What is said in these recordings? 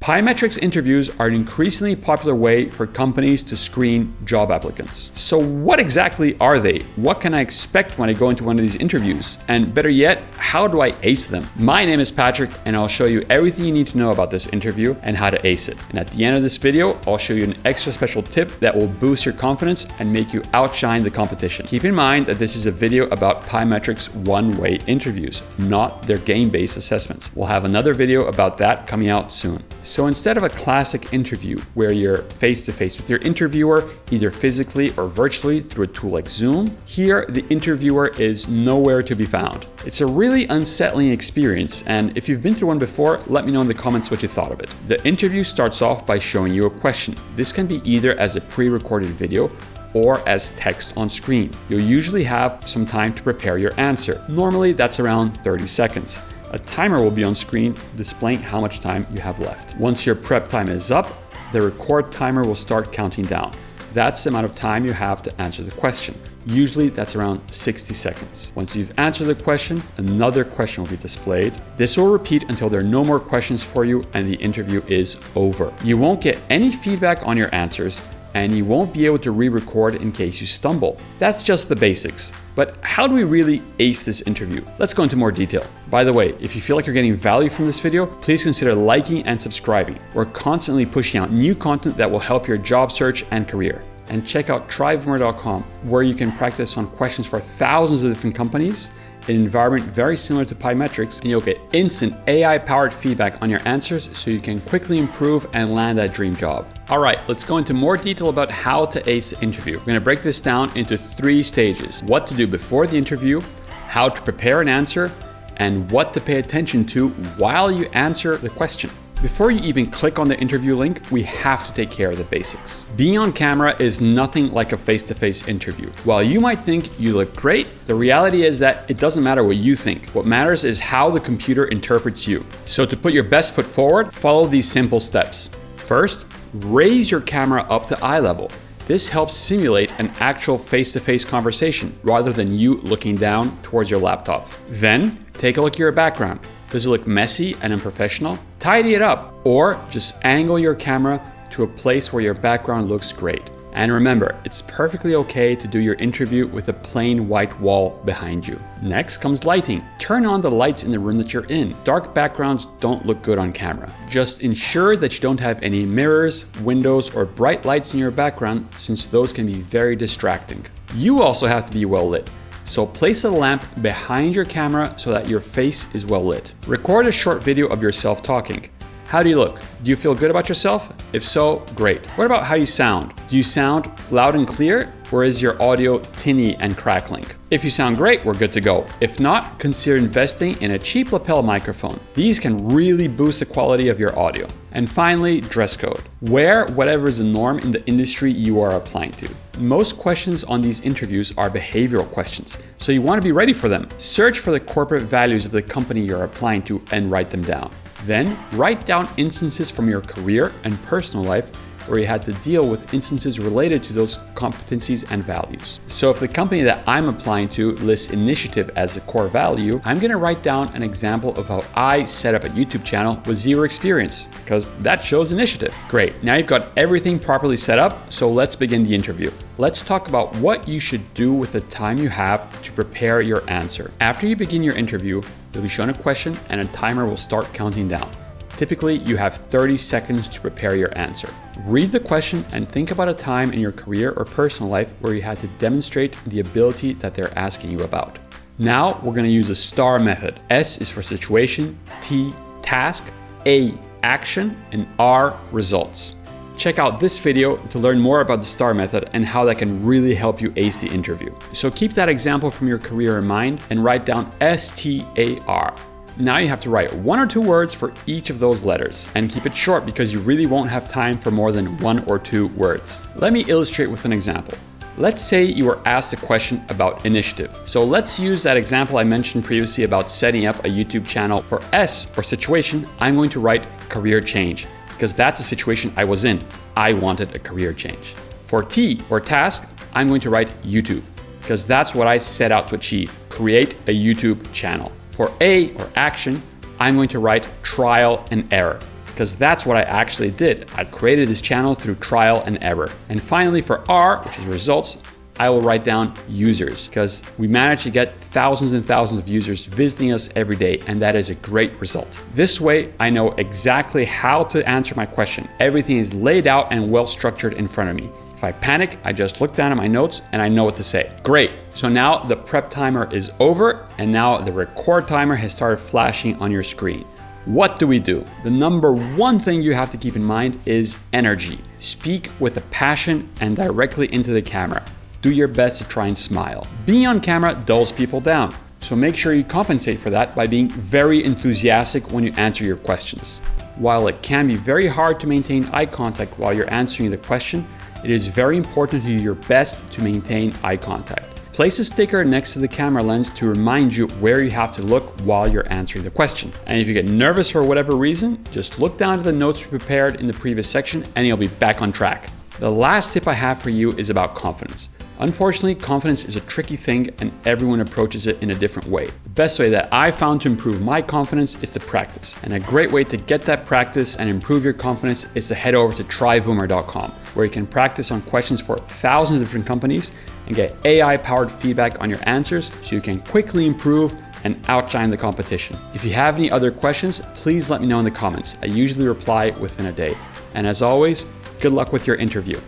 Pymetrics interviews are an increasingly popular way for companies to screen job applicants. So what exactly are they? What can I expect when I go into one of these interviews? And better yet, how do I ace them? My name is Patrick, and I'll show you everything you need to know about this interview and how to ace it. And at the end of this video, I'll show you an extra special tip that will boost your confidence and make you outshine the competition. Keep in mind that this is a video about Pymetrics one-way interviews, not their game-based assessments. We'll have another video about that coming out soon. So instead of a classic interview where you're face-to-face with your interviewer, either physically or virtually through a tool like Zoom, here the interviewer is nowhere to be found. It's a really unsettling experience, and if you've been through one before, let me know in the comments what you thought of it. The interview starts off by showing you a question. This can be either as a pre-recorded video or as text on screen. You'll usually have some time to prepare your answer. Normally that's around 30 seconds. A timer will be on screen displaying how much time you have left. Once your prep time is up, the record timer will start counting down. That's the amount of time you have to answer the question. Usually that's around 60 seconds. Once you've answered the question, another question will be displayed. This will repeat until there are no more questions for you and the interview is over. You won't get any feedback on your answers, and you won't be able to re-record in case you stumble. That's just the basics. But how do we really ace this interview? Let's go into more detail. By the way, if you feel like you're getting value from this video, please consider liking and subscribing. We're constantly pushing out new content that will help your job search and career. And check out tryvoomer.com, where you can practice on questions for thousands of different companies, an environment very similar to Pymetrics, and you'll get instant AI-powered feedback on your answers so you can quickly improve and land that dream job. All right, let's go into more detail about how to ace the interview. We're gonna break this down into 3 stages: what to do before the interview, how to prepare an answer, and what to pay attention to while you answer the question. Before you even click on the interview link, we have to take care of the basics. Being on camera is nothing like a face-to-face interview. While you might think you look great, the reality is that it doesn't matter what you think. What matters is how the computer interprets you. So to put your best foot forward, follow these simple steps. First, raise your camera up to eye level. This helps simulate an actual face-to-face conversation rather than you looking down towards your laptop. Then, take a look at your background. Does it look messy and unprofessional? Tidy it up, or just angle your camera to a place where your background looks great. And remember, it's perfectly okay to do your interview with a plain white wall behind you. Next comes lighting. Turn on the lights in the room that you're in. Dark backgrounds don't look good on camera. Just ensure that you don't have any mirrors, windows, or bright lights in your background, since those can be very distracting. You also have to be well lit. So place a lamp behind your camera so that your face is well lit. Record a short video of yourself talking. How do you look? Do you feel good about yourself? If so, great. What about how you sound? Do you sound loud and clear, or is your audio tinny and crackling? If you sound great, we're good to go. If not, consider investing in a cheap lapel microphone. These can really boost the quality of your audio. And finally, dress code. Wear whatever is the norm in the industry you are applying to. Most questions on these interviews are behavioral questions, so you want to be ready for them. Search for the corporate values of the company you're applying to and write them down. Then, write down instances from your career and personal life where you had to deal with instances related to those competencies and values. So if the company that I'm applying to lists initiative as a core value, I'm gonna write down an example of how I set up a YouTube channel with 0 experience, because that shows initiative. Great, now you've got everything properly set up, so let's begin the interview. Let's talk about what you should do with the time you have to prepare your answer. After you begin your interview, you'll be shown a question and a timer will start counting down. Typically, you have 30 seconds to prepare your answer. Read the question and think about a time in your career or personal life where you had to demonstrate the ability that they're asking you about. Now, we're going to use a STAR method. S is for situation, T, task, A, action, and R, results. Check out this video to learn more about the STAR method and how that can really help you ace the interview. So keep that example from your career in mind and write down STAR. Now you have to write 1 or 2 words for each of those letters, and keep it short because you really won't have time for more than 1 or 2 words. Let me illustrate with an example. Let's say you were asked a question about initiative. So let's use that example I mentioned previously about setting up a YouTube channel. For S, or situation, I'm going to write career change, because that's a situation I was in. I wanted a career change. For T, or task, I'm going to write YouTube, because that's what I set out to achieve, create a YouTube channel. For A, or action, I'm going to write trial and error, because that's what I actually did. I created this channel through trial and error. And finally, for R, which is results, I will write down users, because we manage to get thousands and thousands of users visiting us every day, and that is a great result. This way, I know exactly how to answer my question. Everything is laid out and well structured in front of me. If I panic, I just look down at my notes and I know what to say. Great. So now the prep timer is over, and now the record timer has started flashing on your screen. What do we do? The number one thing you have to keep in mind is energy. Speak with a passion and directly into the camera. Do your best to try and smile. Being on camera dulls people down, so make sure you compensate for that by being very enthusiastic when you answer your questions. While it can be very hard to maintain eye contact while you're answering the question, it is very important to do your best to maintain eye contact. Place a sticker next to the camera lens to remind you where you have to look while you're answering the question. And if you get nervous for whatever reason, just look down at the notes you prepared in the previous section and you'll be back on track. The last tip I have for you is about confidence. Unfortunately, confidence is a tricky thing and everyone approaches it in a different way. The best way that I found to improve my confidence is to practice. And a great way to get that practice and improve your confidence is to head over to tryvoomer.com, where you can practice on questions for thousands of different companies and get AI-powered feedback on your answers so you can quickly improve and outshine the competition. If you have any other questions, please let me know in the comments. I usually reply within a day. And as always, good luck with your interview.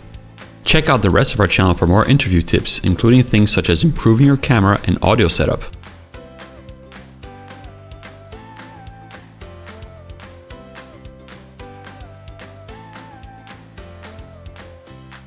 Check out the rest of our channel for more interview tips, including things such as improving your camera and audio setup.